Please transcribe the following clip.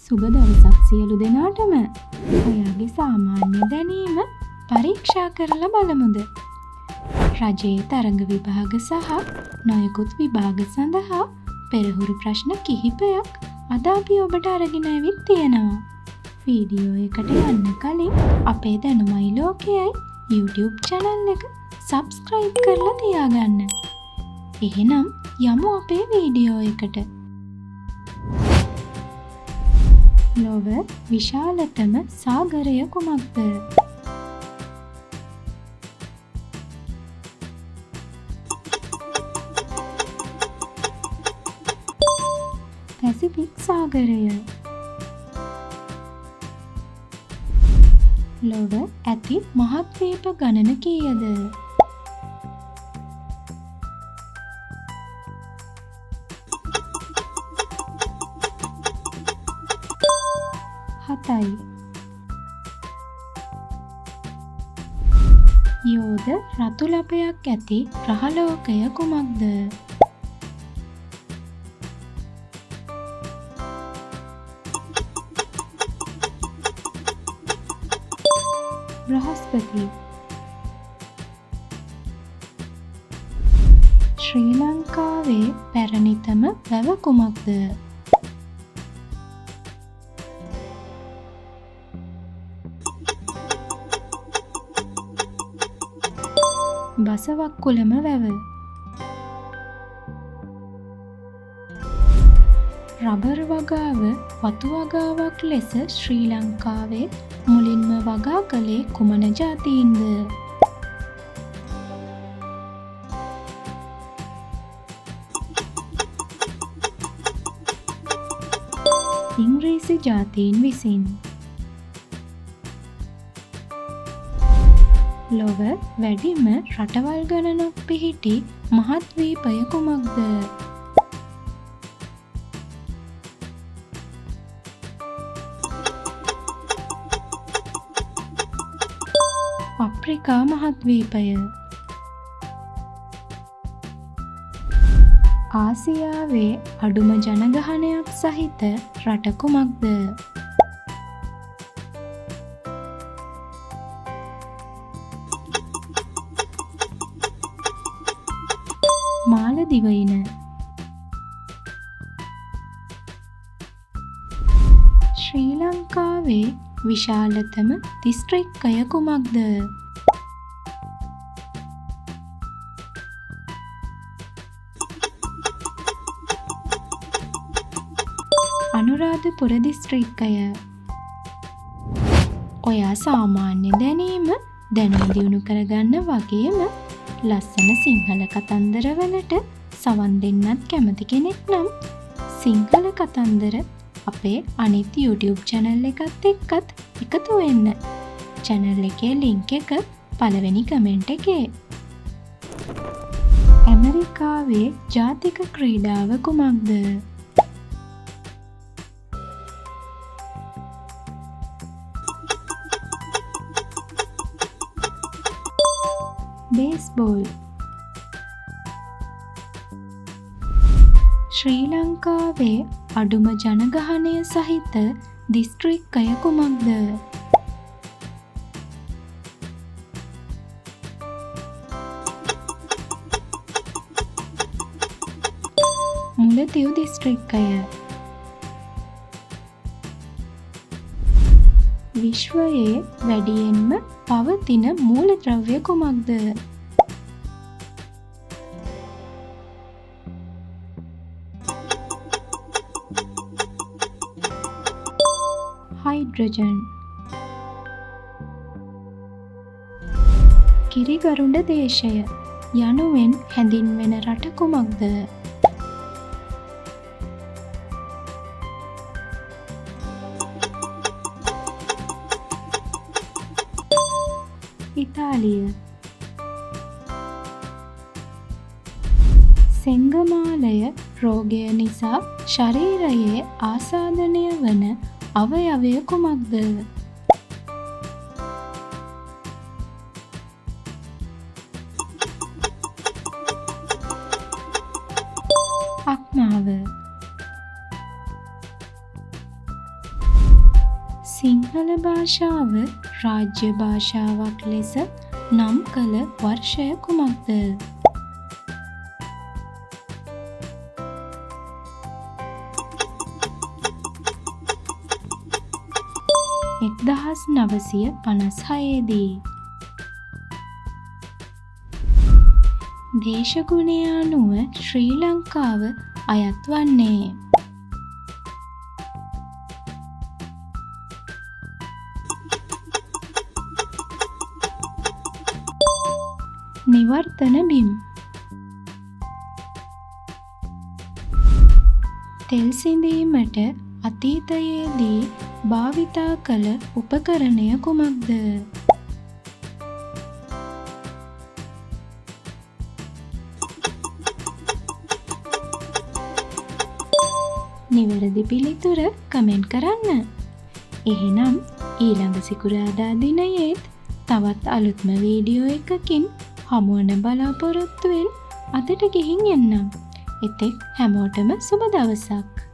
සුබ දවසක් සියලු දෙනාටම. ඔයාගේ සාමාන්‍ය දැනීම පරීක්ෂා කරලා බලමුද? රජයේ තරඟ විභාග සහ නොයෙකුත් විභාග සඳහා පෙරහුරු ප්‍රශ්න කිහිපයක් අද අපි ඔබට අරගෙන ඇවිත් තියෙනවා. වීඩියෝ එකට යන්න කලින් අපේ දැනුමයි ලෝකයයි YouTube channel එක subscribe කරලා තියාගන්න. එහෙනම් යමු අපේ වීඩියෝ එකට. ලොව විශාලතම සාගරය කුමක්ද? පැසිෆික් සාගරය. ලොව ඇති මහද්වීප ගණන කීයද? හතයි. යෝධ රතු ලපයක් ඇති ග්‍රහලෝකය කුමක්ද? බ්‍රහස්පති. ශ්‍රී ලංකාවේ පැරණිතම වැව කුමක්ද? බසවක්කුළම වැව. රබර් වගාව වතු වගාවක් ලෙස ශ්‍රී ලංකාවේ මුලින්ම වගා කළේ කුමන ජාතීන්ද? ඉංග්‍රීසි ජාතීන් විසින්. ලොව වැඩිම රටවල් ගණනක් පිහිටි මහද්වීපය කුමක්ද? අප්‍රිකා මහද්වීපය. ආසියාවේ අඩුම ජනගහනයක් සහිත රට කුමක්ද? මාලදිවයින. ශ්‍රී ලංකාවේ විශාලතම දිස්ත්‍රික්කය කුමක්ද? අනුරාධපුර දිස්ත්‍රික්කය. ඔයා සාමාන්‍ය දැනීම දැනුම දියුණු කරගන්න වගේම ලස්සන සිංහල කතන්දරවලට සවන් දෙන්නත් කැමති කෙනෙක් නම් සිංහල කතන්දර අපේ අනිත් YouTube channel එකත් එක්කත් එකතු වෙන්න. channel එකේ link එක පළවෙනි කමෙන්ට් එකේ. ඇමරිකාවේ ජාතික ක්‍රීඩාව කුමක්ද? බේස්බෝල්. ශ්‍රී ලංකාවේ අඩුම ජනගහනය සහිත දිස්ත්‍රික්කය කුමක්ද? මුලතිව් දිස්ත්‍රික්කය. විශ්වයේ වැඩියෙන්ම පවතින මූලද්‍රව්‍ය කුමක්ද? හයිඩ්‍රජන්. කිරිගරුඬ දේශය යනුවෙන් හැඳින්වෙන රට කුමක්ද? ඉතාලිය. සෙංගමාලය රෝගය නිසා ශරීරයේ ආසාදනය වන අවයවය කුමක්ද? අක්මාව. සිංහල භාෂාව රාජ්‍ය භාෂාවක් ලෙස නම් කළ වර්ෂය කුමක්ද? 1956 දී. දේශගුණය අනුව ශ්‍රී ලංකාව අයත් වන්නේ නිවර්තන බිම්. තෙල් සිඳීමට අතීතයේදී භාවිතා කළ උපකරණය කුමක්ද? නිවැරදි පිළිතුර කමෙන්ට් කරන්න. එහෙනම් ඊළඟ සිකුරාදා දිනයේත් තවත් අලුත්ම වීඩියෝ එකකින් හමුවන බලාපොරොත්තුවෙන් අදට ගිහින් එන්නම්. එතෙක් හැමෝටම සුබ දවසක්.